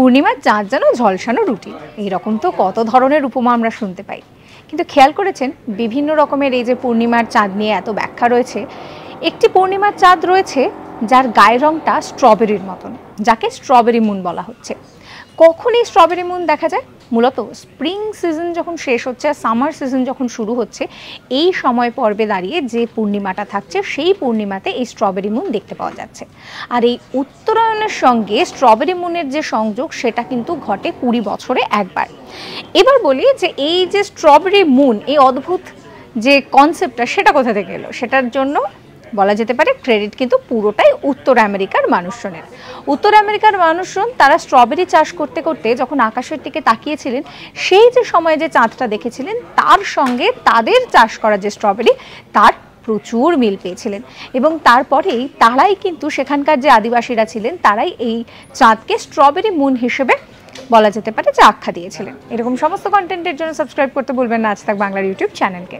পূর্ণিমার চাঁদ যেন ঝলসানো রুটি, এইরকম তো কত ধরনের উপমা আমরা শুনতে পাই। কিন্তু খেয়াল করেছেন বিভিন্ন রকমের এই যে পূর্ণিমার চাঁদ নিয়ে এত ব্যাখ্যা রয়েছে, একটি পূর্ণিমার চাঁদ রয়েছে যার গায়ের রংটা স্ট্রবেরির মতন, যাকে স্ট্রবেরি মুন বলা হচ্ছে। কখন এই স্ট্রবেরি মুন দেখা যায়? মূলত স্প্রিং সিজন যখন শেষ হচ্ছে আর সামার সিজন যখন শুরু হচ্ছে, এই সময় পর্বে দাঁড়িয়ে যে পূর্ণিমাটা থাকছে সেই পূর্ণিমাতে এই স্ট্রবেরি মুন দেখতে পাওয়া যাচ্ছে। আর এই উত্তরায়ণের সঙ্গে স্ট্রবেরি মুনের যে সংযোগ সেটা কিন্তু ঘটে 20 বছরে একবার। এবার বলি যে এই যে স্ট্রবেরি মুন, এই অদ্ভুত যে কনসেপ্টটা সেটা কোথা থেকে এলো, সেটার জন্য বলা যেতে পারে ক্রেডিট কিন্তু পুরোটাই উত্তর আমেরিকার মানুষজনের। উত্তর আমেরিকার মানুষজন তারা স্ট্রবেরি চাষ করতে করতে যখন আকাশের দিকে তাকিয়েছিলেন, সেই যে সময়ে যে চাঁদটা দেখেছিলেন তার সঙ্গে তাদের চাষ করা যে স্ট্রবেরি তার প্রচুর মিল পেয়েছিলেন, এবং তারপরেই তারাই কিন্তু সেখানকার যে আদিবাসীরা ছিলেন তারাই এই চাঁদকে স্ট্রবেরি মুন হিসেবে বলা যেতে পারে যে আখ্যা দিয়েছিলেন। এরকম সমস্ত কন্টেন্টের জন্য সাবস্ক্রাইব করতে ভুলবেন না আজ তাক বাংলার ইউটিউব চ্যানেলকে।